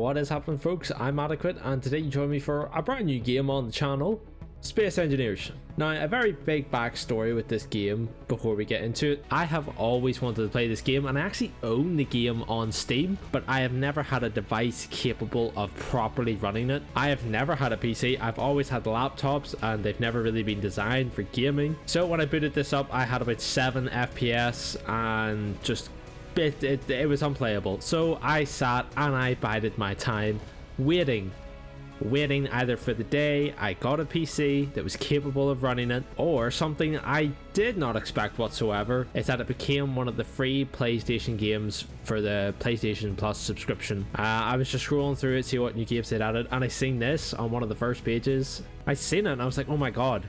What is happening, folks? I'm Adequate, and today you join me for a brand new game on the channel, Space Engineers. Now, a very big backstory with this game before we get into it. I have always wanted to play this game, and I actually own the game on Steam, but I have never had a device capable of properly running it. I have never had a PC. I've always had laptops, and they've never really been designed for gaming. So when I booted this up, I had about 7 FPS, and just it was unplayable. So I sat and I bided my time waiting either for the day I got a PC that was capable of running it, or something I did not expect whatsoever, is that it became one of the free PlayStation games for the PlayStation Plus subscription. I was just scrolling through it, see what new games they'd added, and I seen this on one of the first pages. I seen it and I was like, oh my god,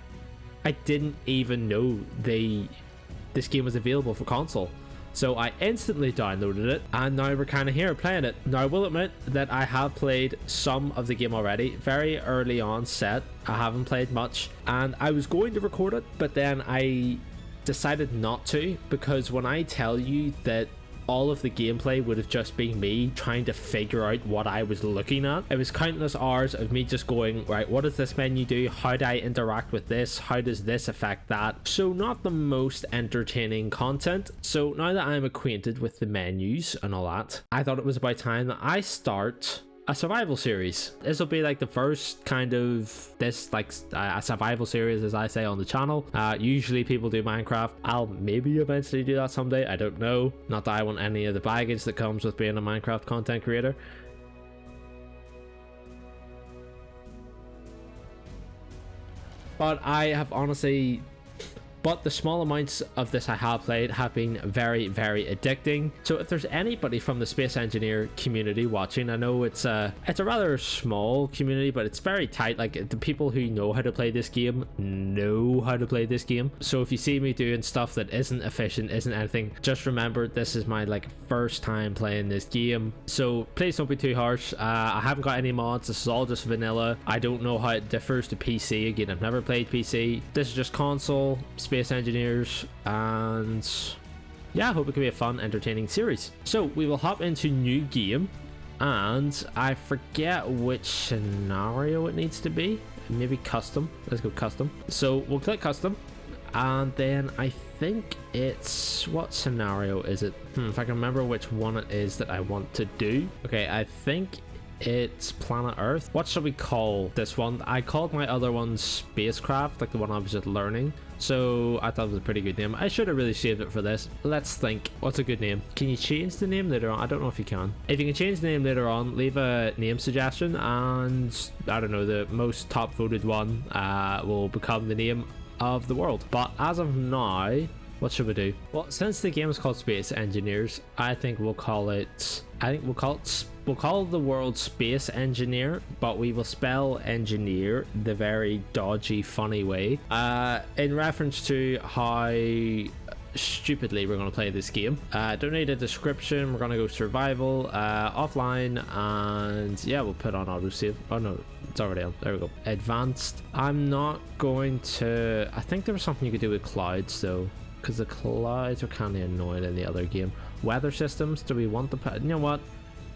I didn't even know this game was available for console. So I instantly downloaded it, and now we're kind of here playing it. Now I will admit that I have played some of the game already, very early on set. I haven't played much, and I was going to record it, but then I decided not to, because when I tell you that all of the gameplay would have just been me trying to figure out what I was looking at. It was countless hours of me just going, right, what does this menu do? How do I interact with this? How does this affect that? So not the most entertaining content. So now that I'm acquainted with the menus and all that, I thought it was about time that I start a survival series. This will be like the first kind of a survival series, as I say on the channel. Usually people do Minecraft. I'll maybe eventually do that someday, I don't know. Not that I want any of the baggage that comes with being a Minecraft content creator. But the small amounts of this I have played have been very, very addicting. So if there's anybody from the Space Engineer community watching, I know it's a rather small community, but it's very tight. Like, the people who know how to play this game know how to play this game. So if you see me doing stuff that isn't efficient, isn't anything, just remember this is my first time playing this game. So please don't be too harsh. I haven't got any mods. This is all just vanilla. I don't know how it differs to PC. Again, I've never played PC. This is just console, Space Engineers, and yeah, I hope it can be a fun, entertaining series. So we will hop into new game, and I forget which scenario it needs to be. Maybe custom. Let's go custom. So we'll click custom, and then I think it's, what scenario is it? If I can remember which one it is that I want to do. Okay, I think it's planet Earth. What should we call this one? I called my other one spacecraft, like the one I was just learning, so I thought it was a pretty good name. I should have really saved it for this. Let's think, what's a good name? Can you change the name later on? I don't know if you can. If you can change the name later on, leave a name suggestion, and I don't know, the most top voted one will become the name of the world. But as of now, what should we do? Well, since the game is called Space Engineers, I think we'll call the world Space Engineer, but we will spell engineer the very dodgy, funny way, in reference to how stupidly we're going to play this game. Don't need a description. We're going to go survival, offline, and yeah, we'll put on autosave. Oh no, it's already on. There we go. Advanced. I'm not going to, I think there was something you could do with clouds though, because the clouds are kind of annoying in the other game. Weather systems, do we want the, you know what,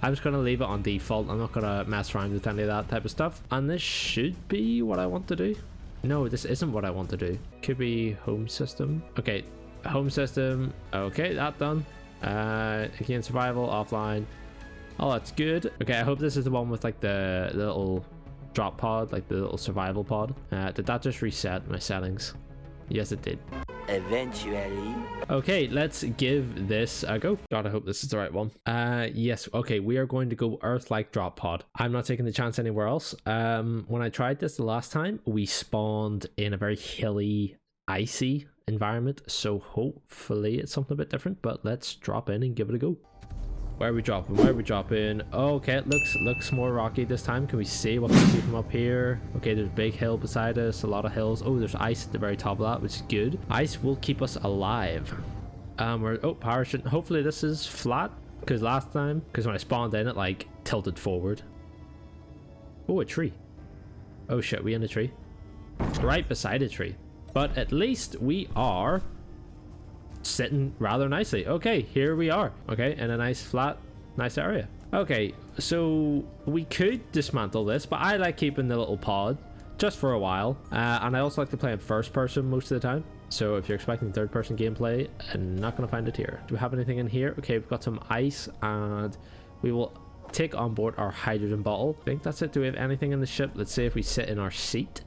I'm just going to leave it on default. I'm not going to mess around with any of that type of stuff. And this should be what I want to do. No, this isn't what I want to do. Could be home system. Okay, home system. Okay, that done. Again, survival, offline. Oh, that's good. Okay, I hope this is the one with like the little drop pod, like the little survival pod. Did that just reset my settings? Yes, it did. Eventually. Okay, let's give this a go. God, I hope this is the right one. Yes, okay, we are going to go Earth-like drop pod. I'm not taking the chance anywhere else. When I tried this the last time, we spawned in a very hilly, icy environment, so hopefully it's something a bit different, but let's drop in and give it a go. Where are we dropping? Where are we dropping? Okay, it looks more rocky this time. Can we see what we see from up here? Okay, there's a big hill beside us, a lot of hills. Oh, there's ice at the very top of that, which is good. Ice will keep us alive. Parachute. Hopefully this is flat, because last time, when I spawned in, it tilted forward. Oh, a tree. Oh shit, we in a tree? Right beside a tree. But at least we are sitting rather nicely. Okay, here we are. Okay, in a nice flat, nice area. Okay, so we could dismantle this, but I like keeping the little pod just for a while. And I also like to play in first person most of the time. So if you're expecting third person gameplay, I'm not going to find it here. Do we have anything in here? Okay, we've got some ice, and we will take on board our hydrogen bottle. I think that's it. Do we have anything in the ship? Let's see if we sit in our seat.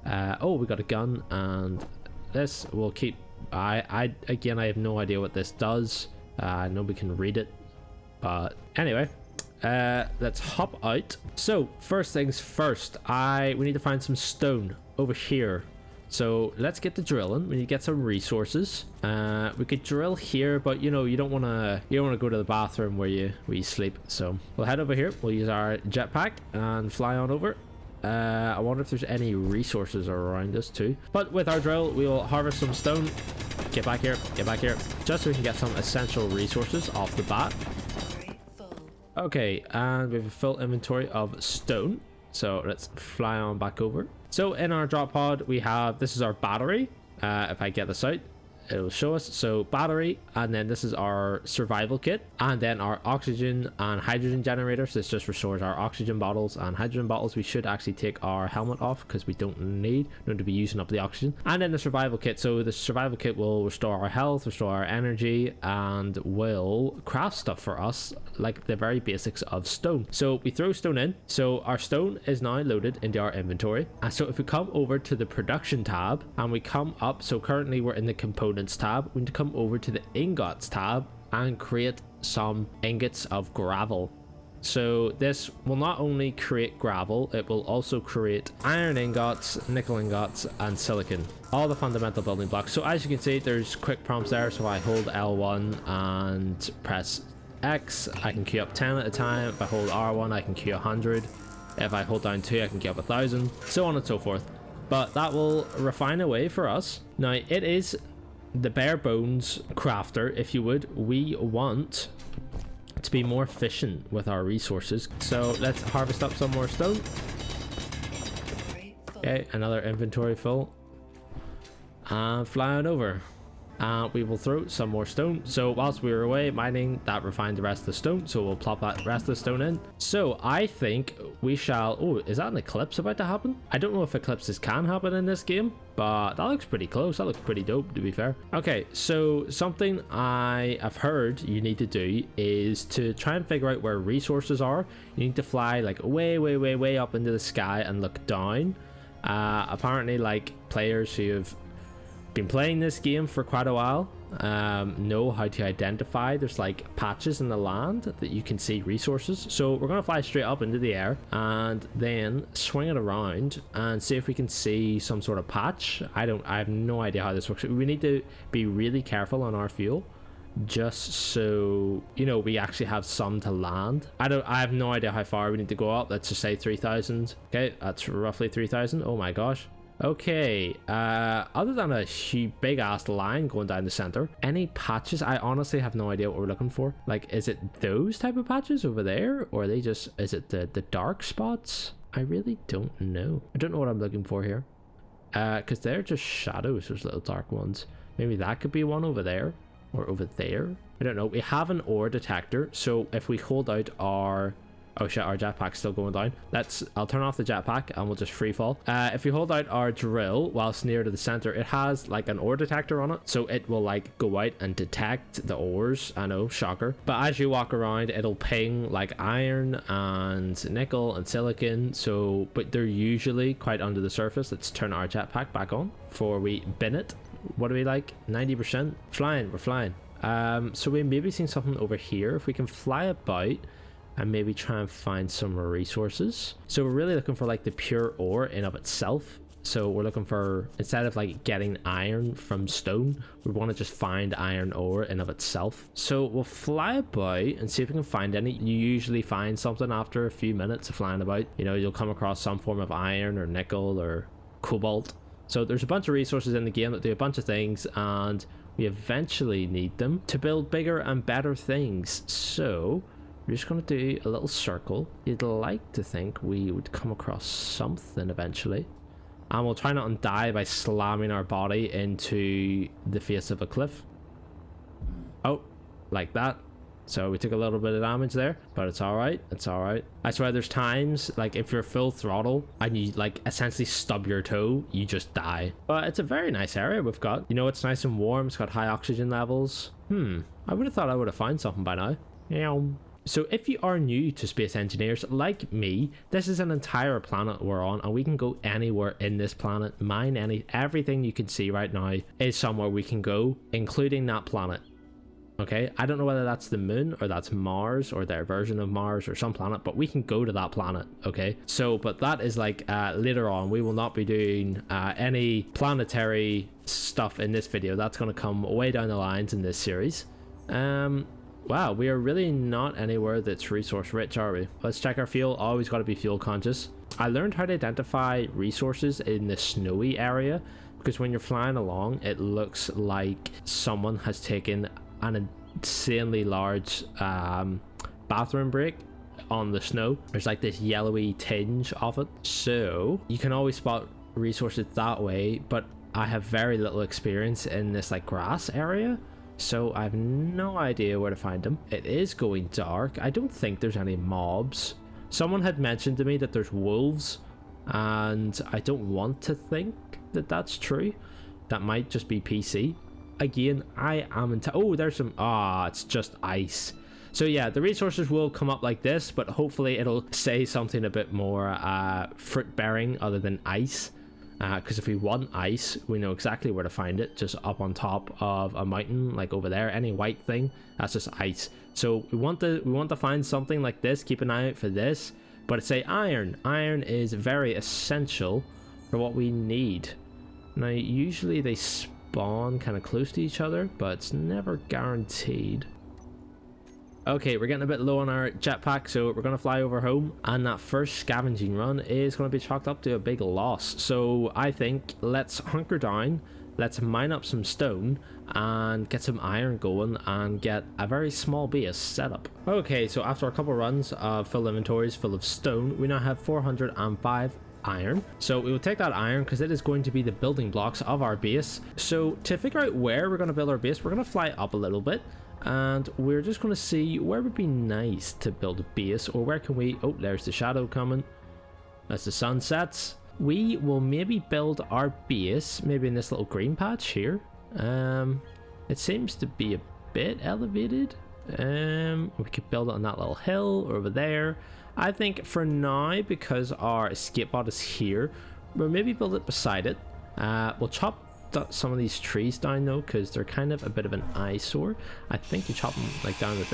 Oh, we got a gun, and this will keep... Again, I have no idea what this does. I know we can read it, but anyway, let's hop out. So first things first, we need to find some stone over here. So let's get the drilling. We need to get some resources. We could drill here, but you know, you don't want to go to the bathroom where you sleep. So we'll head over here. We'll use our jetpack and fly on over. I wonder if there's any resources around us too. But with our drill, we will harvest some stone. Get back here, just so we can get some essential resources off the bat. Okay, and we have a full inventory of stone. So let's fly on back over. So in our drop pod, we have, this is our battery. If I get this out, it will show us. So battery, and then this is our survival kit, and then our oxygen and hydrogen generator. So this just restores our oxygen bottles and hydrogen bottles. We should actually take our helmet off because we don't need to be using up the oxygen. And then the survival kit. So the survival kit will restore our health, restore our energy, and will craft stuff for us, like the very basics of stone. So we throw stone in. So our stone is now loaded into our inventory. And so if we come over to the production tab and we come up, so currently we're in the components tab, we need to come over to the ingots tab and create some ingots of gravel. So this will not only create gravel, it will also create iron ingots, nickel ingots, and silicon, all the fundamental building blocks. So as you can see, there's quick prompts there. So I hold L1 and press X, I can queue up 10 at a time. If I hold R1, I can queue 100. If I hold down 2, I can queue up 1,000, so on and so forth. But that will refine away for us. Now it is the bare bones crafter, if you would. We want to be more efficient with our resources, so let's harvest up some more stone. Okay, another inventory full, and fly on over. We will throw some more stone. So whilst we were away mining, that refined the rest of the stone, so we'll plop that rest of the stone in. So I think we shall... Oh, is that an eclipse about to happen? I don't know if eclipses can happen in this game, but that looks pretty close. That looks pretty dope, to be fair. Okay, so something I have heard you need to do is to try and figure out where resources are. You need to fly like way up into the sky and look down. Apparently, like, players who have been playing this game for quite a while know how to identify there's like patches in the land that you can see resources. So we're gonna fly straight up into the air and then swing it around and see if we can see some sort of patch. I have no idea how this works. We need to be really careful on our fuel, just so you know we actually have some to land. I have no idea how far we need to go up. Let's just say 3,000. Okay, that's roughly 3,000. Oh my gosh. Okay, other than a big ass line going down the center, any patches? I honestly have no idea what we're looking for. Like, is it those type of patches over there, or are they just, is it the dark spots? I really don't know. I don't know what I'm looking for here, because they're just shadows, those little dark ones. Maybe that could be one over there or over there. I don't know. We have an ore detector, so if we hold out our... Oh shit, our jetpack's still going down. I'll turn off the jetpack and we'll just free fall. If we hold out our drill whilst near to the center, it has like an ore detector on it, so it will like go out and detect the ores. I know, shocker. But as you walk around, it'll ping like iron and nickel and silicon. So, but they're usually quite under the surface. Let's turn our jetpack back on before we bin it. What do we like? 90%? Flying, we're flying. So we may be seeing something over here. If we can fly about and maybe try and find some resources. So we're really looking for like the pure ore in of itself. So we're looking for, instead of like getting iron from stone, we want to just find iron ore in of itself. So we'll fly about and see if we can find any. You usually find something after a few minutes of flying about. You know, you'll come across some form of iron or nickel or cobalt. So there's a bunch of resources in the game that do a bunch of things, and we eventually need them to build bigger and better things. So we're just going to do a little circle. You'd like to think we would come across something eventually. And we'll try not to die by slamming our body into the face of a cliff. Oh, like that. So we took a little bit of damage there, but it's all right. It's all right. I swear there's times like if you're full throttle and you like essentially stub your toe, you just die. But it's a very nice area we've got. You know, it's nice and warm. It's got high oxygen levels. I would have thought I would have found something by now. Yeah. So if you are new to Space Engineers like me, this is an entire planet we're on, and we can go anywhere in this planet, mine everything you can see right now is somewhere we can go, including that planet. Okay, I don't know whether that's the moon or that's Mars or their version of Mars or some planet, but we can go to that planet. Okay, so but that is like later on. We will not be doing any planetary stuff in this video. That's going to come way down the lines in this series. Wow, we are really not anywhere that's resource rich, are we? Let's check our fuel. Always got to be fuel conscious. I learned how to identify resources in the snowy area, because when you're flying along it looks like someone has taken an insanely large bathroom break on the snow. There's like this yellowy tinge of it, so you can always spot resources that way. But I have very little experience in this like grass area, so I have no idea where to find them. It is going dark. I don't think there's any mobs. Someone had mentioned to me that there's wolves, and I don't want to think that that's true. That might just be PC. Again, I am oh, there's some it's just ice. So yeah, the resources will come up like this, but hopefully it'll say something a bit more fruit bearing other than ice, because if we want ice, we know exactly where to find it. Just up on top of a mountain, like over there. Any white thing, that's just ice. So we want to find something like this. Keep an eye out for this. But it's say iron. Iron is very essential for what we need. Now usually they spawn kind of close to each other, but it's never guaranteed. Okay, we're getting a bit low on our jetpack, so we're going to fly over home, and that first scavenging run is going to be chalked up to a big loss. So I think let's hunker down, let's mine up some stone and get some iron going and get a very small base set up. Okay, so after a couple runs of full inventories full of stone, we now have 405 iron. So we will take that iron because it is going to be the building blocks of our base. So to figure out where we're going to build our base, we're going to fly up a little bit, and we're just going to see where would be nice to build a base, or where can we... Oh, there's the shadow coming as the sun sets. We will maybe build our base maybe in this little green patch here. It seems to be a bit elevated. We could build it on that little hill or over there. I think for now, because our escape pod is here, we'll maybe build it beside it. We'll chop some of these trees down though, because they're kind of a bit of an eyesore. I think you chop them like down with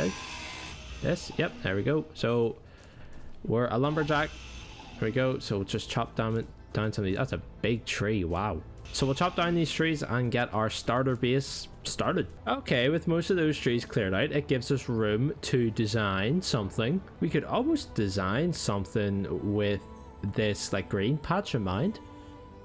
this. Yep, there we go. So we're a lumberjack. There we go. So we'll just chop down some of these. That's a big tree. Wow. So we'll chop down these trees and get our starter base started. Okay, with most of those trees cleared out, it gives us room to design something. We could almost design something with this like green patch in mind.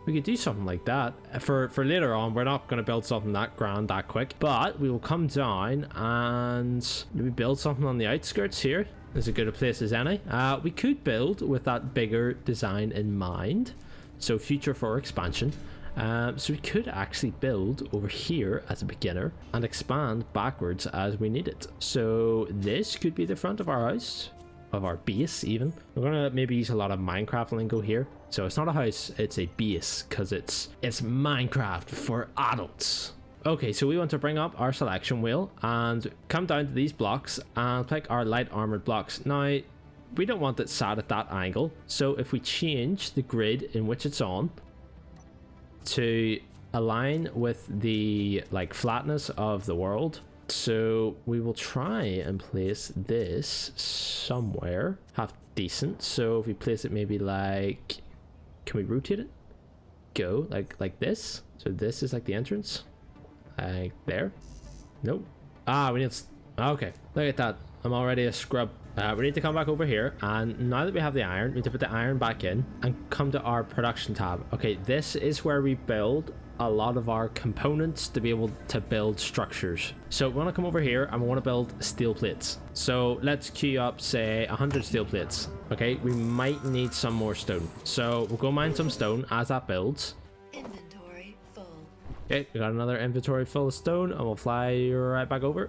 We could do something like that. For later on, we're not going to build something that grand that quick, but we will come down and maybe build something on the outskirts here. As good a place as any. We could build with that bigger design in mind, so future for expansion. So we could actually build over here as a beginner and expand backwards as we need it. So this could be the front of our house, of our base even. We're gonna maybe use a lot of Minecraft lingo here. So it's not a house, it's a base, because it's Minecraft for adults. Okay, so we want to bring up our selection wheel and come down to these blocks and pick our light armored blocks. Now, we don't want it sat at that angle, so if we change the grid in which it's on to align with the like flatness of the world, so we will try and place this somewhere half decent. So if we place it maybe like, can we rotate it? Go like this. So this is like the entrance. Like there. Nope. We need okay, look at that. I'm already a scrub. We need to come back over here, and now that we have the iron, we need to put the iron back in and come to our production tab. Okay, this is where we build a lot of our components to be able to build structures. So we want to come over here and we want to build steel plates. So let's queue up, say 100 steel plates. Okay, we might need some more stone, so we'll go mine some stone as that builds. Inventory full. Okay, we got another inventory full of stone, and we'll fly right back over.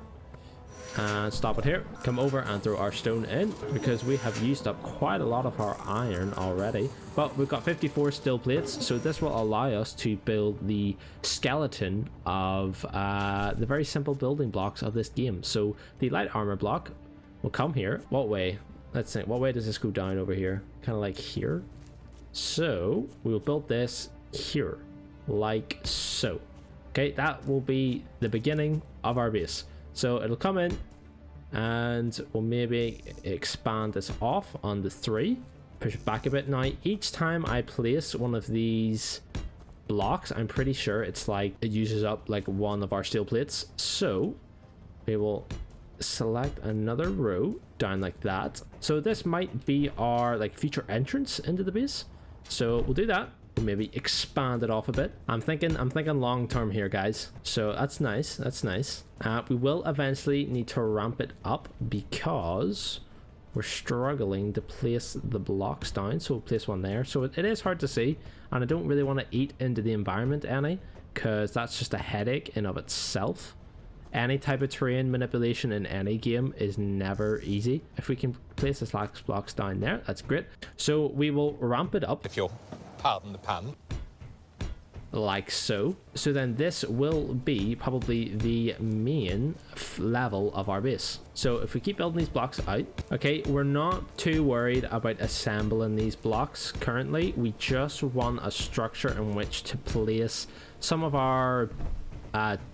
and stop it here. Come over and throw our stone in because we have used up quite a lot of our iron already. But we've got 54 steel plates, so this will allow us to build the skeleton of the very simple building blocks of this game. So the light armor block will come here. What way? Let's think. What way does this go down over here? Kind of like here. So we'll build this here, like so. Okay, that will be the beginning of our base. So it'll come in and we'll maybe expand this off on the 3. Push it back a bit. Now, each time I place one of these blocks, I'm pretty sure it's like it uses up like one of our steel plates. So we will select another row down like that. So this might be our like future entrance into the base. So we'll do that. We'll maybe expand it off a bit. I'm thinking long term here, guys. So that's nice. That's nice. We will eventually need to ramp it up because we're struggling to place the blocks down. So we'll place one there. So it is hard to see, and I don't really want to eat into the environment any, because that's just a headache in of itself. Any type of terrain manipulation in any game is never easy. If we can place the slack blocks down there, that's great. So we will ramp it up. If you'll pardon the pun. Like so. So then this will be probably the main level of our base. So if we keep building these blocks out, okay, we're not too worried about assembling these blocks currently. We just want a structure in which to place some of our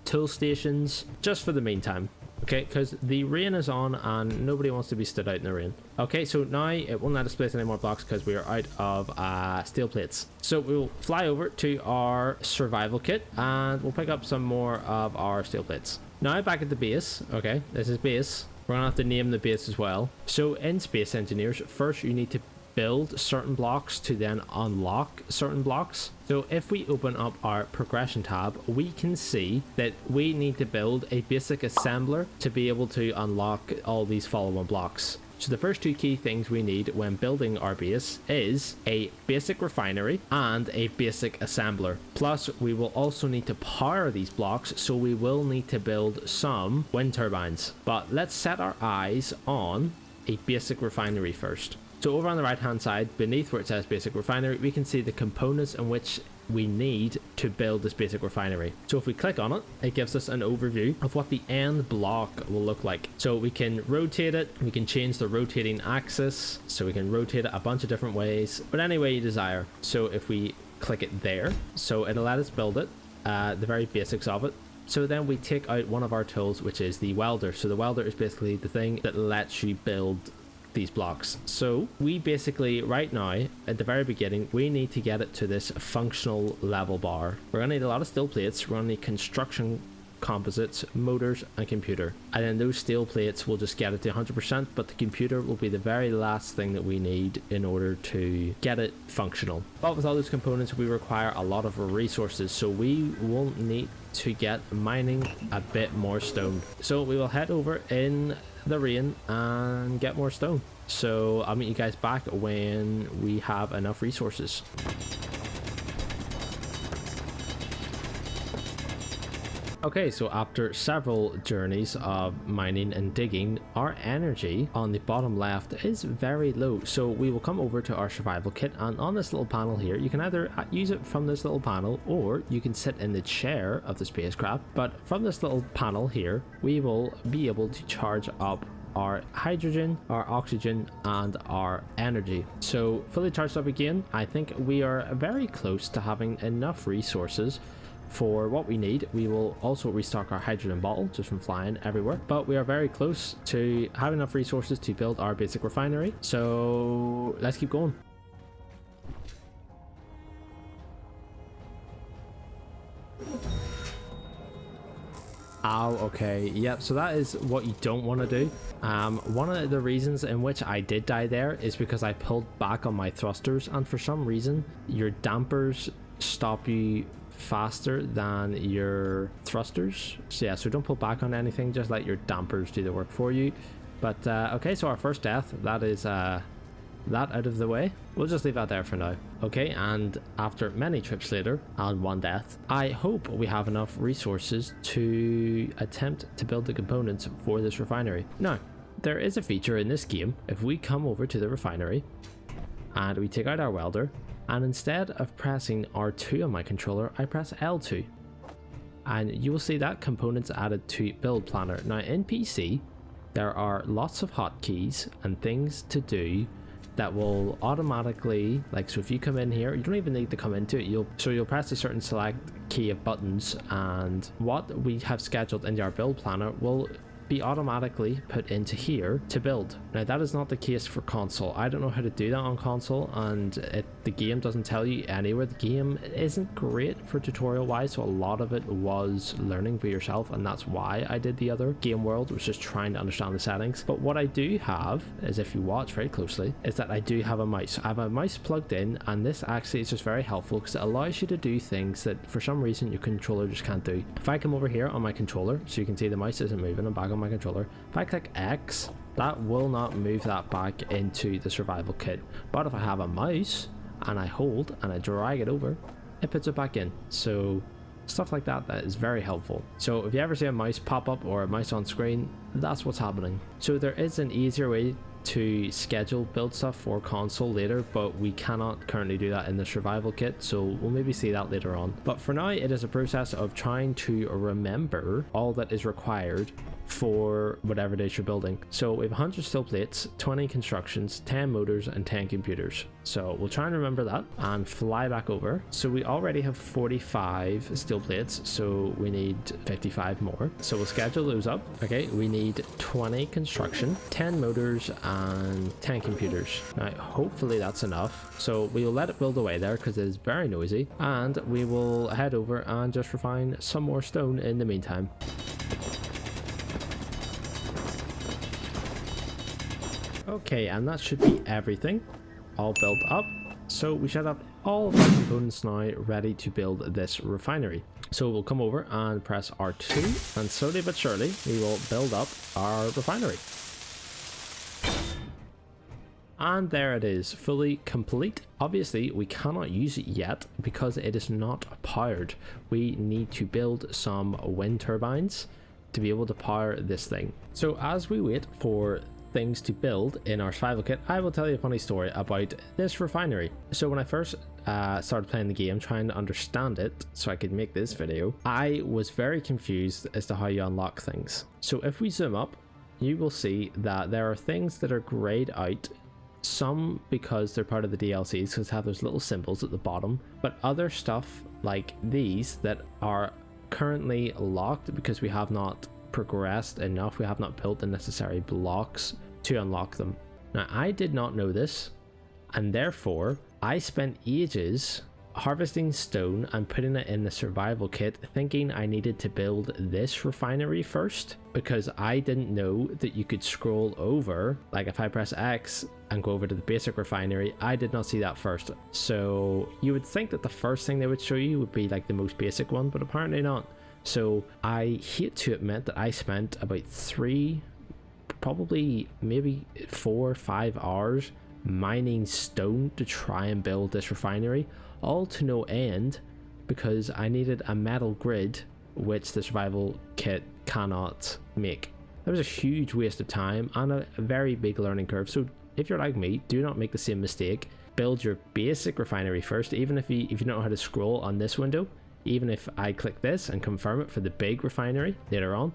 tool stations just for the meantime. Okay, because the rain is on and nobody wants to be stood out in the rain. Okay, so now it won't let us place any more blocks because we are out of steel plates. So we'll fly over to our survival kit and we'll pick up some more of our steel plates. Now back at the base. Okay, this is base. We're gonna have to name the base as well. So in Space Engineers, first you need to build certain blocks to then unlock certain blocks. So if we open up our progression tab, we can see that we need to build a basic assembler to be able to unlock all these following blocks. So the first two key things we need when building our base is a basic refinery and a basic assembler. Plus we will also need to power these blocks, so we will need to build some wind turbines. But let's set our eyes on a basic refinery first. So over on the right hand side, beneath where it says basic refinery, we can see the components in which we need to build this basic refinery. So if we click on it, it gives us an overview of what the end block will look like. So we can rotate it, we can change the rotating axis, so we can rotate it a bunch of different ways, but any way you desire. So if we click it there, so it'll let us build it, the very basics of it. So then we take out one of our tools, which is the welder. So the welder is basically the thing that lets you build these blocks. So we basically right now at the very beginning, we need to get it to this functional level bar. We're gonna need a lot of steel plates, we're gonna need construction composites, motors and computer, and then those steel plates will just get it to 100%, but the computer will be the very last thing that we need in order to get it functional. But with all those components we require a lot of resources, so we will need to get mining a bit more stone. So we will head over in the rain and get more stone. So I'll meet you guys back when we have enough resources. Okay, so after several journeys of mining and digging, our energy on the bottom left is very low. So we will come over to our survival kit, and on this little panel here, you can either use it from this little panel or you can sit in the chair of the spacecraft. But from this little panel here, we will be able to charge up our hydrogen, our oxygen and our energy. So fully charged up again, I think we are very close to having enough resources for what we need. We will also restock our hydrogen bottle just from flying everywhere, but we are very close to having enough resources to build our basic refinery. So let's keep going. Ow, okay, yep, so that is what you don't want to do. One of the reasons in which I did die there is because I pulled back on my thrusters, and for some reason your dampers stop you faster than your thrusters. So yeah, so don't pull back on anything, just let your dampers do the work for you. But okay, so our first death, that is that out of the way, we'll just leave that there for now. Okay, and after many trips later and one death, I hope we have enough resources to attempt to build the components for this refinery. Now, there is a feature in this game. If we come over to the refinery and we take out our welder, and instead of pressing R2 on my controller, I press L2, and you will see that components added to build planner. Now in PC, there are lots of hotkeys and things to do that will automatically, like, so if you come in here, you don't even need to come into it, you'll press a certain select key of buttons, and what we have scheduled into our build planner will be automatically put into here to build. Now that is not the case for console. I don't know how to do that on console, and the game doesn't tell you anywhere. The game isn't great for tutorial wise, so a lot of it was learning for yourself, and that's why I did the other game world, was just trying to understand the settings. But what I do have is, if you watch very closely, is that I do have a mouse. I have a mouse plugged in, and this actually is just very helpful because it allows you to do things that for some reason your controller just can't do. If I come over here on my controller, so you can see the mouse isn't moving, I'm back on my controller. If I click X, that will not move that back into the survival kit. But if I have a mouse and I hold and I drag it over, it puts it back in. So stuff like that, that is very helpful. So if you ever see a mouse pop up or a mouse on screen, that's what's happening. So there is an easier way to schedule build stuff for console later, but we cannot currently do that in the survival kit, so we'll maybe see that later on. But for now, it is a process of trying to remember all that is required for whatever it is you're building. So we have 100 steel plates, 20 constructions, 10 motors, and 10 computers. So we'll try and remember that and fly back over. So we already have 45 steel plates, so we need 55 more. So we'll schedule those up. Okay, we need 20 construction, 10 motors, and 10 computers. Now hopefully that's enough. So we'll let it build away there because it is very noisy, and we will head over and just refine some more stone in the meantime. Okay, and that should be everything all built up. So we should have all of our components now ready to build this refinery. So we'll come over and press R2, and slowly but surely we will build up our refinery. And there it is, fully complete. Obviously we cannot use it yet because it is not powered. We need to build some wind turbines to be able to power this thing. So as we wait for things to build in our survival kit, I will tell you a funny story about this refinery. So when I first started playing the game, trying to understand it so I could make this video, I was very confused as to how you unlock things. So if we zoom up, you will see that there are things that are grayed out, some because they're part of the DLCs because they have those little symbols at the bottom, but other stuff like these that are currently locked because we have not progressed enough, we have not built the necessary blocks to unlock them. Now I did not know this, and therefore I spent ages harvesting stone and putting it in the survival kit, thinking I needed to build this refinery first, because I didn't know that you could scroll over. Like if I press X and go over to the basic refinery, I did not see that first. So you would think that the first thing they would show you would be like the most basic one, but apparently not. So I hate to admit that I spent about 3, probably maybe 4 or 5 hours mining stone to try and build this refinery, all to no end because I needed a metal grid which the survival kit cannot make. That was a huge waste of time and a very big learning curve. So if you're like me, do not make the same mistake. Build your basic refinery first, even if you don't know how to scroll on this window. Even if I click this and confirm it for the big refinery later on,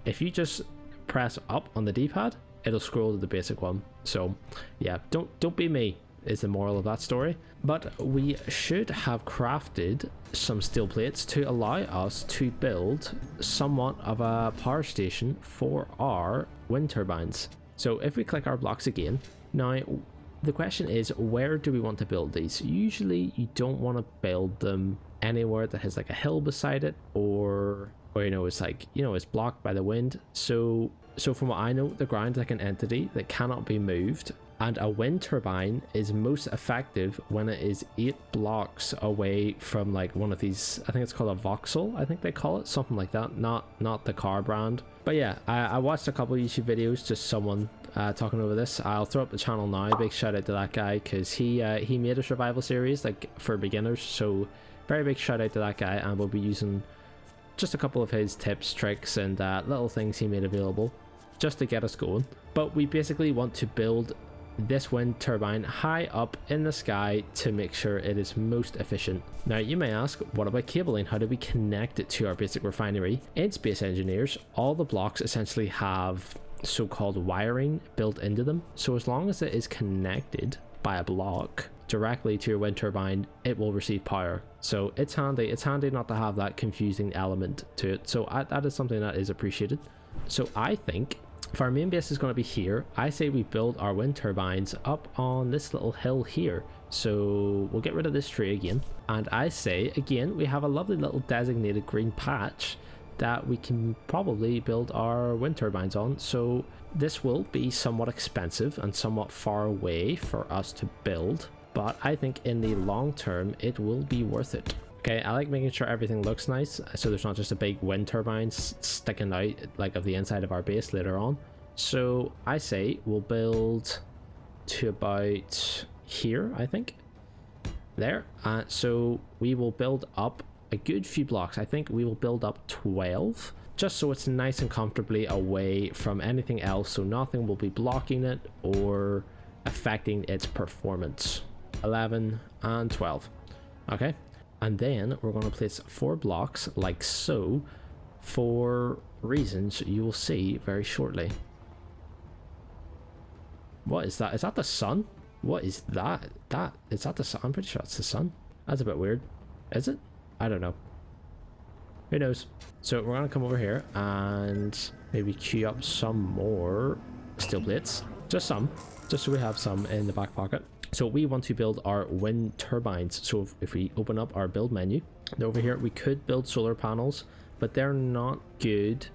if you just press up on the D-pad, it'll scroll to the basic one. So yeah, don't be me is the moral of that story. But we should have crafted some steel plates to allow us to build somewhat of a power station for our wind turbines. So if we click our blocks again, now the question is, where do we want to build these? Usually you don't want to build them anywhere that has like a hill beside it, or you know, it's like, you know, it's blocked by the wind. So from what I know, the ground is like an entity that cannot be moved, And a wind turbine is most effective when it is 8 blocks away from like one of these, I think it's called a voxel, I think they call it, something like that, not the car brand. But yeah, I watched a couple of YouTube videos, just someone talking over this. I'll throw up the channel now. Big shout out to that guy, because he made a survival series like for beginners, so very big shout out to that guy, and we'll be using just a couple of his tips, tricks, and little things he made available just to get us going. But we basically want to build this wind turbine high up in the sky to make sure it is most efficient. Now you may ask, what about cabling? How do we connect it to our basic refinery? In Space Engineers, all the blocks essentially have so-called wiring built into them, so as long as it is connected by a block directly to your wind turbine, it will receive power. So it's handy not to have that confusing element to it, so that is something that is appreciated. So I think if our main base is going to be here, I say we build our wind turbines up on this little hill here. So we'll get rid of this tree again, and I say again we have a lovely little designated green patch that we can probably build our wind turbines on. So this will be somewhat expensive and somewhat far away for us to build, but I think in the long term it will be worth it. Okay, I like making sure everything looks nice, so there's not just a big wind turbine sticking out like of the inside of our base later on. So I say we'll build to about here, I think. There. So we will build up a good few blocks. I think we will build up 12, just so it's nice and comfortably away from anything else, so nothing will be blocking it or affecting its performance. 11 and 12. Okay. And then we're going to place 4 blocks like so, for reasons you will see very shortly. What is that? Is that the sun? What is that? Is that the sun? I'm pretty sure it's the sun. That's a bit weird. Is it? I don't know. Who knows? So we're going to come over here and maybe queue up some more steel plates. Just some. Just so we have some in the back pocket. So we want to build our wind turbines. So if we open up our build menu, over here we could build solar panels, but they're not good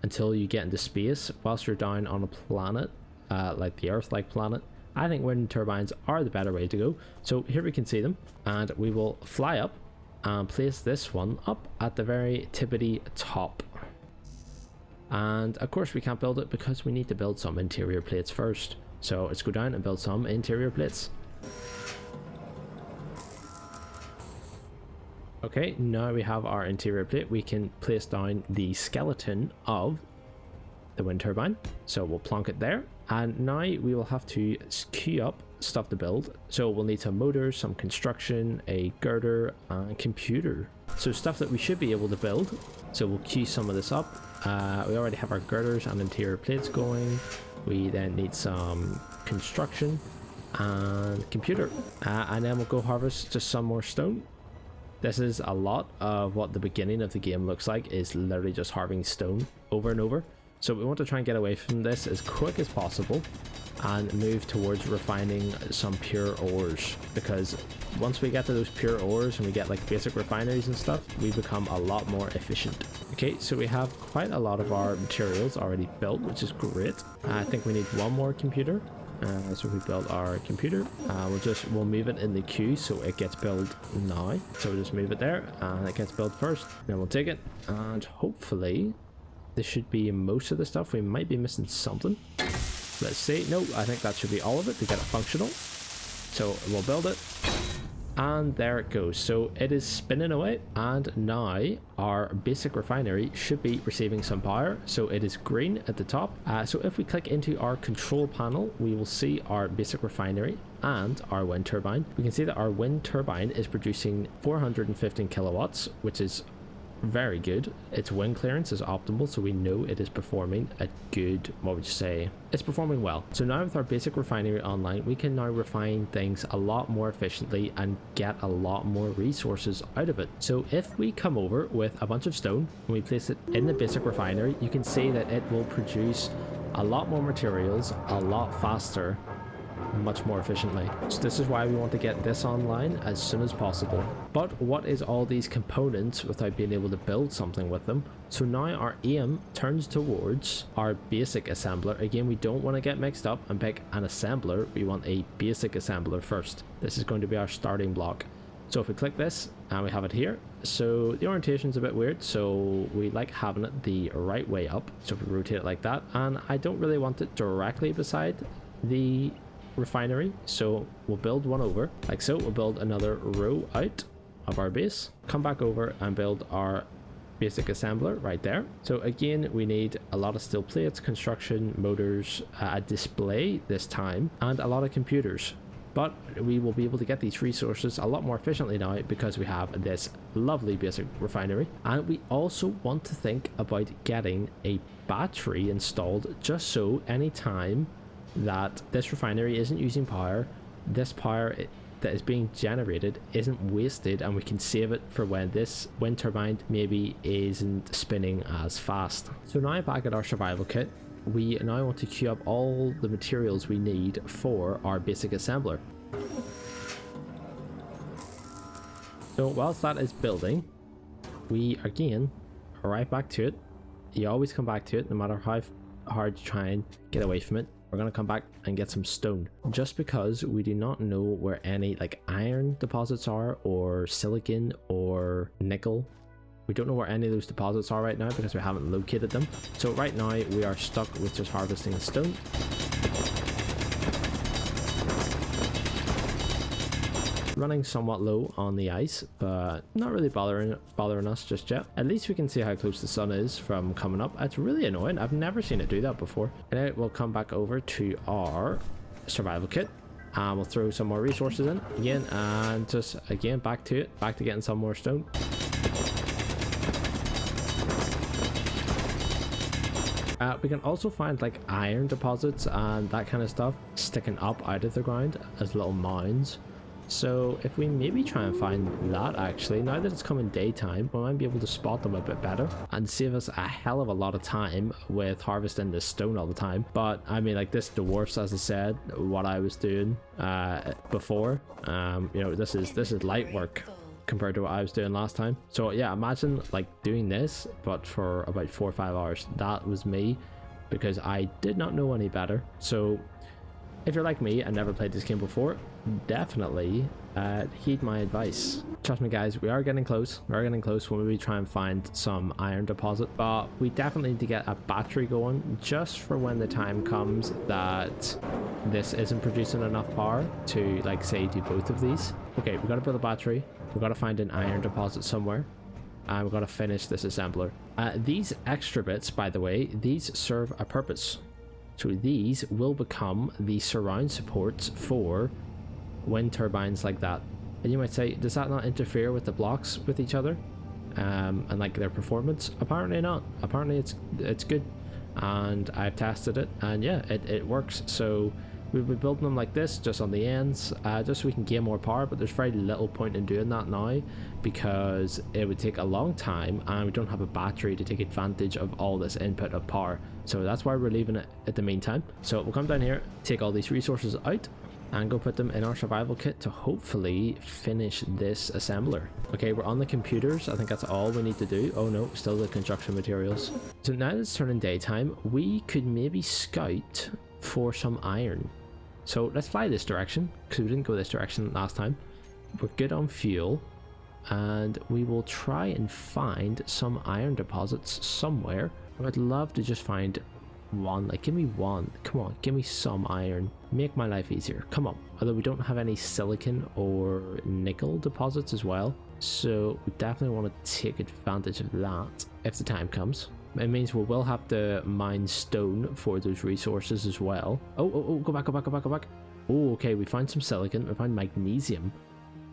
until you get into space. Whilst you're down on a planet, like the Earth-like planet, I think wind turbines are the better way to go. So here we can see them, and we will fly up and place this one up at the very tippity top. And of course we can't build it because we need to build some interior plates first. So let's go down and build some interior plates. Okay, now we have our interior plate. We can place down the skeleton of the wind turbine. So we'll plonk it there. And now we will have to queue up stuff to build. So we'll need some motors, some construction, a girder, and computer. So stuff that we should be able to build. So we'll queue some of this up. We already have our girders and interior plates going. We then need some construction and computer, and then we'll go harvest just some more stone. This is a lot of what the beginning of the game looks like, is literally just harvesting stone over and over. So we want to try and get away from this as quick as possible and move towards refining some pure ores, because once we get to those pure ores and we get like basic refineries and stuff, we become a lot more efficient. Okay, so we have quite a lot of our materials already built, which is great. I think we need one more computer. So we build our computer. We'll move it in the queue so it gets built now. So we'll just move it there and it gets built first. Then we'll take it, and hopefully this should be most of the stuff. We might be missing something. Let's see. No, I think that should be all of it to get it functional. So we'll build it. And there it goes. So it is spinning away, and now our basic refinery should be receiving some power. So it is green at the top. So if we click into our control panel, we will see our basic refinery and our wind turbine. We can see that our wind turbine is producing 415 kilowatts, which is very good. Its wind clearance is optimal, so we know it is performing a good, what would you say, it's performing well. So now with our basic refinery online, we can now refine things a lot more efficiently and get a lot more resources out of it. So if we come over with a bunch of stone and we place it in the basic refinery, you can see that it will produce a lot more materials a lot faster much more efficiently. So this is why we want to get this online as soon as possible. But what is all these components without being able to build something with them? So now our aim turns towards our basic assembler. Again, we don't want to get mixed up and pick an assembler. We want a basic assembler first. This is going to be our starting block. So if we click this and we have it here, so the orientation is a bit weird, so we like having it the right way up. So if we rotate it like that, and I don't really want it directly beside the refinery, so we'll build one over like so. We'll build another row out of our base, come back over and build our basic assembler right there. So again, we need a lot of steel plates, construction, motors, a display this time, and a lot of computers. But we will be able to get these resources a lot more efficiently now because we have this lovely basic refinery. And we also want to think about getting a battery installed, just so anytime that this refinery isn't using power, this power that is being generated isn't wasted, and we can save it for when this wind turbine maybe isn't spinning as fast. So now back at our survival kit, we now want to queue up all the materials we need for our basic assembler. So whilst that is building, we again are right back to it. You always come back to it no matter how hard you try and get away from it. We're going to come back and get some stone, just because we do not know where any like iron deposits are, or silicon or nickel. We don't know where any of those deposits are right now because we haven't located them. So right now we are stuck with just harvesting stone. Running somewhat low on the ice, but not really bothering us just yet. At least we can see how close the sun is from coming up. It's really annoying. I've never seen it do that before. And now we'll come back over to our survival kit. And we'll throw some more resources in again, and just again back to it, back to getting some more stone. We can also find like iron deposits and that kind of stuff sticking up out of the ground as little mounds. So if we maybe try and find that, actually, now that it's coming daytime, we might be able to spot them a bit better and save us a hell of a lot of time with harvesting this stone all the time. But I mean, like, this dwarfs, as I said, what I was doing before. You know, this is light work compared to what I was doing last time. So yeah, imagine like doing this but for about 4 or 5 hours. That was me, because I did not know any better. So if you're like me and never played this game before, definitely heed my advice. Trust me guys, we are getting close. We'll maybe try and find some iron deposit, but we definitely need to get a battery going just for when the time comes that this isn't producing enough power to, like, say, do both of these. Okay, we've got to build a battery, we've got to find an iron deposit somewhere, and we've got to finish this assembler. These extra bits, by the way, these serve a purpose. So these will become the surround supports for wind turbines like that. And you might say, does that not interfere with the blocks with each other and like their performance? Apparently not. Apparently it's good, and I've tested it, and yeah, it works. So we'll be building them like this, just on the ends, just so we can gain more power. But there's very little point in doing that now, because it would take a long time, and we don't have a battery to take advantage of all this input of power. So that's why we're leaving it at the meantime. So we'll come down here, take all these resources out, and go put them in our survival kit to hopefully finish this assembler. Okay, we're on the computers. I think that's all we need to do. Oh no, still the construction materials. So now that it's turning daytime, we could maybe scout for some iron. So let's fly this direction, because we didn't go this direction last time. We're good on fuel, and we will try and find some iron deposits somewhere. I would love to just find one. Like, give me one. Come on, give me some iron. Make my life easier. Come on. Although we don't have any silicon or nickel deposits as well, so we definitely want to take advantage of that if the time comes. It means we will have to mine stone for those resources as well. Oh, go back. Oh, okay, we found some silicon. We found magnesium.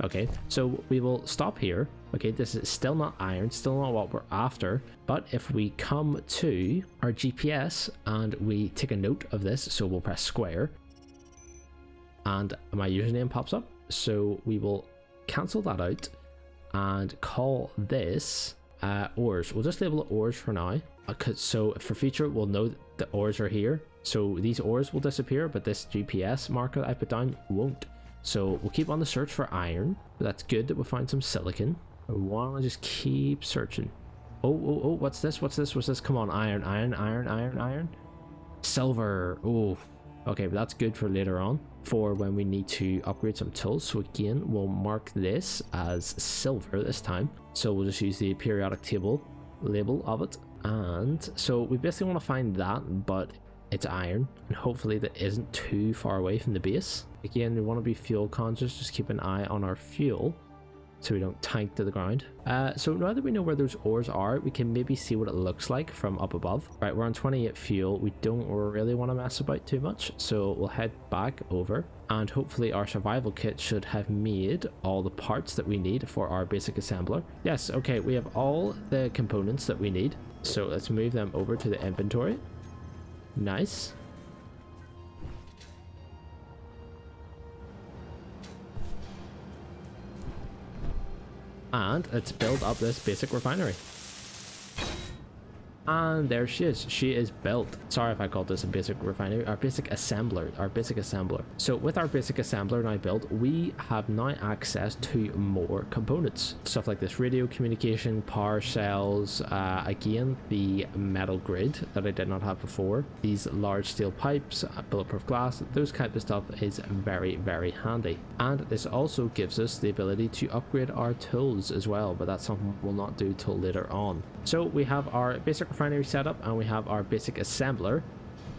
Okay, so we will stop here. Okay, this is still not iron, still not what we're after. But if we come to our GPS and we take a note of this, so we'll press square, and my username pops up. So we will cancel that out and call this Ores. We'll just label it ores for now. So for future, we'll know that the ores are here. So these ores will disappear, but this GPS marker that I put down won't. So we'll keep on the search for iron. That's good that we'll find some silicon. I want to just keep searching. Oh, what's this? What's this? Come on, iron. Silver. Oh, okay, but that's good for later on, for when we need to upgrade some tools. So again, we'll mark this as silver this time. So we'll just use the periodic table label of it. And so we basically want to find that, but it's iron, and hopefully that isn't too far away from the base. Again, we want to be fuel conscious, just keep an eye on our fuel so we don't tank to the ground. So now that we know where those ores are, we can maybe see what it looks like from up above. Right, we're on 28 fuel. We don't really want to mess about too much, so we'll head back over, and hopefully our survival kit should have made all the parts that we need for our basic assembler. Yes, okay, we have all the components that we need, so let's move them over to the inventory. Nice. And let's build up this basic refinery. And there she is. She is built. Sorry if I called this a basic refinery. Our basic assembler. So with our basic assembler now built, we have now access to more components. Stuff like this radio communication, power cells, again, the metal grid that I did not have before, these large steel pipes, bulletproof glass, those kind of stuff is very, very handy. And this also gives us the ability to upgrade our tools as well, but that's something we'll not do till later on. So we have our basic refinery setup, and we have our basic assembler,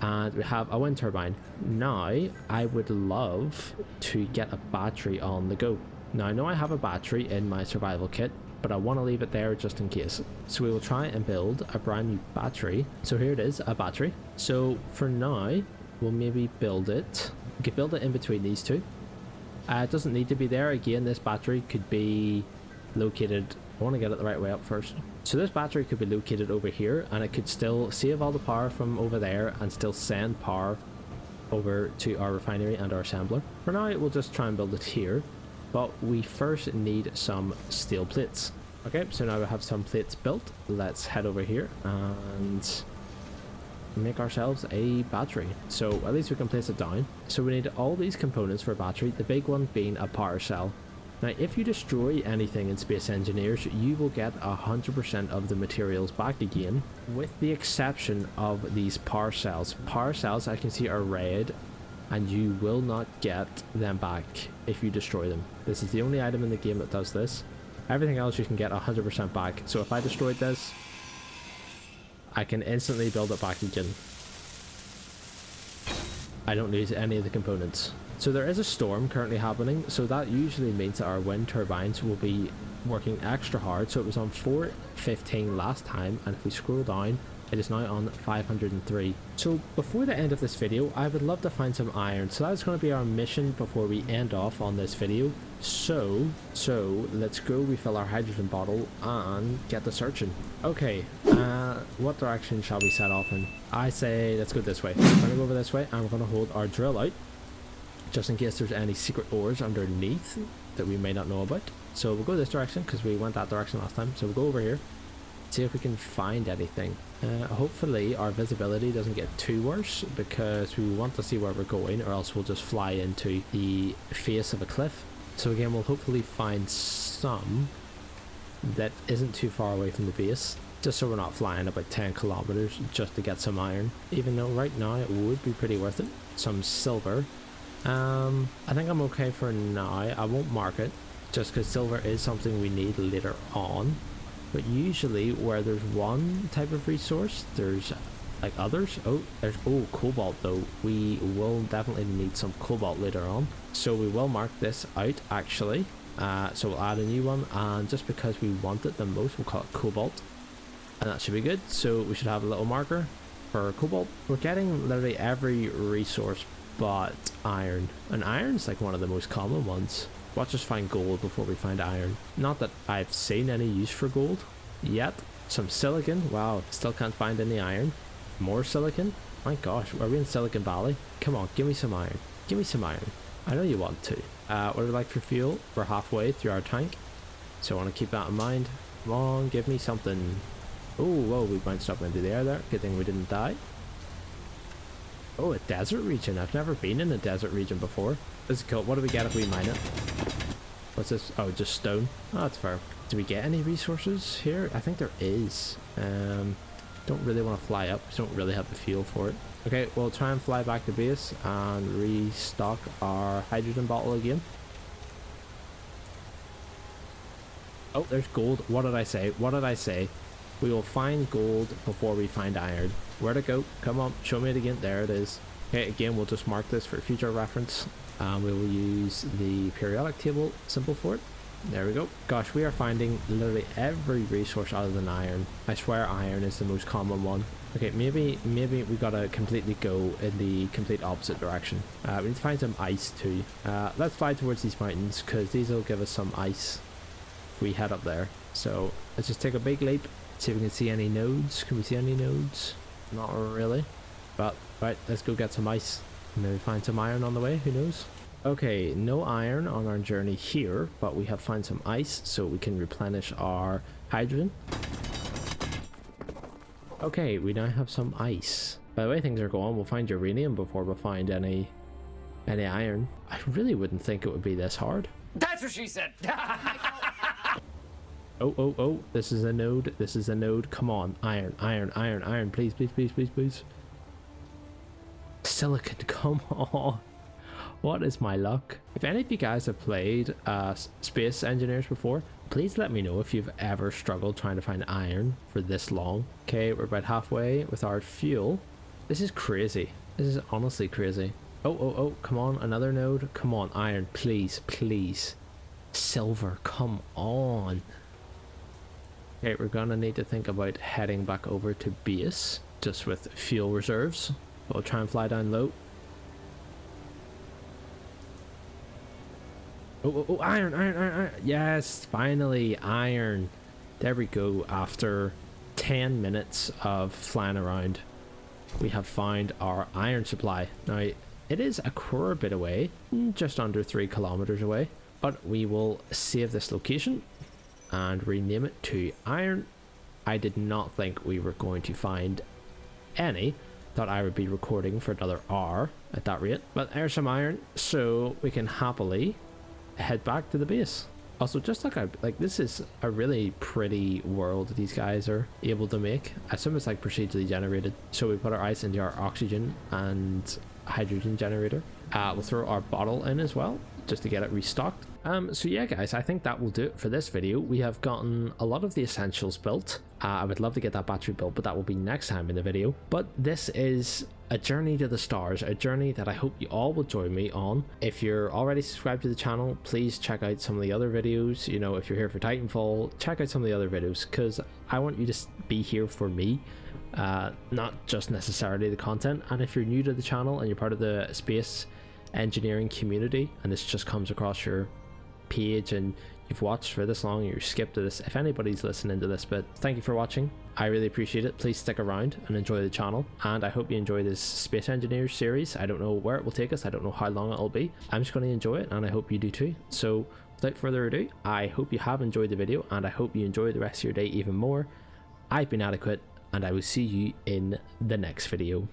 and we have a wind turbine. Now I would love to get a battery on the go. Now I know I have a battery in my survival kit, but I want to leave it there just in case. So we will try and build a brand new battery. So here it is, a battery. So for now we'll maybe build it. We could build it in between these two. It doesn't need to be there. Again, this battery could be located, I want to get it the right way up first. So this battery could be located over here, and it could still save all the power from over there and still send power over to our refinery and our assembler. For now, we'll just try and build it here, but we first need some steel plates. Okay, so now we have some plates built. Let's head over here and make ourselves a battery. So at least we can place it down. So we need all these components for a battery, the big one being a power cell. Now, if you destroy anything in Space Engineers, you will get 100% of the materials back again, with the exception of these power cells. Power cells, I can see, are red, and you will not get them back if you destroy them. This is the only item in the game that does this. Everything else you can get 100% back. So if I destroyed this, I can instantly build it back again. I don't lose any of the components. So there is a storm currently happening, so that usually means that our wind turbines will be working extra hard. So it was on 415 last time, and if we scroll down, it is now on 503. So before the end of this video, I would love to find some iron. So that's going to be our mission before we end off on this video. So let's go refill our hydrogen bottle and get the searching. Okay, what direction shall we set off in? I say let's go this way. We're going to go over this way, and we're going to hold our drill out, just in case there's any secret ores underneath that we may not know about. So we'll go this direction because we went that direction last time. So we'll go over here, see if we can find anything. Hopefully our visibility doesn't get too worse, because we want to see where we're going, or else we'll just fly into the face of a cliff. So again, we'll hopefully find some that isn't too far away from the base, just so we're not flying about 10 kilometers just to get some iron, even though right now it would be pretty worth it. Some silver. I think I'm okay for now. I won't mark it, just because silver is something we need later on. But usually where there's one type of resource, there's like others. There's cobalt though. We will definitely need some cobalt later on, so we will mark this out actually. So we'll add a new one, and just because we want it the most, we'll call it cobalt, and that should be good. So we should have a little marker for cobalt. We're getting literally every resource but iron, and iron's like one of the most common ones. Watch us find gold before we find iron. Not that I've seen any use for gold yet. Some silicon. Wow, still can't find any iron. More silicon. My gosh, are we in Silicon Valley? Come on, give me some iron. Give me some iron. I know you want to. What do we like for fuel? We're halfway through our tank, so I want to keep that in mind. Come on, give me something. Oh, whoa, we bounced up into the air there. Good thing we didn't die. Oh, a desert region. I've never been in a desert region before. This is cool. What do we get if we mine it? What's this? Oh, just stone. Oh, that's fair. Do we get any resources here? I think there is. Don't really want to fly up. We don't really have the fuel for it. Okay, we'll try and fly back to base and restock our hydrogen bottle again. Oh, there's gold. What did I say? What did I say? We will find gold before we find iron. Where'd it go? Come on, show me it again. There it is. Okay, again, we'll just mark this for future reference. We will use the periodic table symbol for it. There we go. Gosh, we are finding literally every resource other than iron. I swear iron is the most common one. Okay, maybe we gotta completely go in the complete opposite direction. We need to find some ice too. Let's fly towards these mountains because these will give us some ice if we head up there. So let's just take a big leap. See if we can see any nodes. Can we see any nodes? Not really. But right, let's go get some ice. Maybe find some iron on the way. Who knows? Okay, no iron on our journey here, but we have found some ice so we can replenish our hydrogen. Okay, we now have some ice. By the way things are going, we'll find uranium before we find any iron. I really wouldn't think it would be this hard. That's what she said. Oh, this is a node. This is a node. Come on, iron. Please. Silicon, come on. What is my luck? If any of you guys have played Space Engineers before, please let me know if you've ever struggled trying to find iron for this long. Okay, we're about halfway with our fuel. This is crazy. This is honestly crazy. Oh, come on, another node. Come on, iron, please. Silver, come on. Okay, we're gonna need to think about heading back over to base, just with fuel reserves. We'll try and fly down low. Oh, iron. Yes, finally, iron. There we go. After 10 minutes of flying around, we have found our iron supply. Now, it is a quarter bit away, just under 3 kilometers away, but we will save this location and rename it to iron. I did not think we were going to find any. Thought I would be recording for another hour at that rate, but there's some iron, so we can happily head back to the base. Also, just like this is a really pretty world that these guys are able to make. I assume it's like procedurally generated. So we put our ice into our oxygen and hydrogen generator. We'll throw our bottle in as well just to get it restocked. So yeah guys, I think that will do it for this video. We have gotten a lot of the essentials built. I would love to get that battery built, but that will be next time in the video. But this is a journey to the stars, a journey that I hope you all will join me on. If you're already subscribed to the channel, please check out some of the other videos. You know, if you're here for Titanfall, check out some of the other videos, because I want you to be here for me, not just necessarily the content. And if you're new to the channel and you're part of the space engineering community and this just comes across your page and you've watched for this long, you skipped to this, if anybody's listening to this, but thank you for watching. I really appreciate it. Please stick around and enjoy the channel, and I hope you enjoy this Space Engineers series. I don't know where it will take us, I don't know how long it'll be. I'm just going to enjoy it, and I hope you do too. So without further ado, I hope you have enjoyed the video, and I hope you enjoy the rest of your day even more. I've been Adequate, and I will see you in the next video.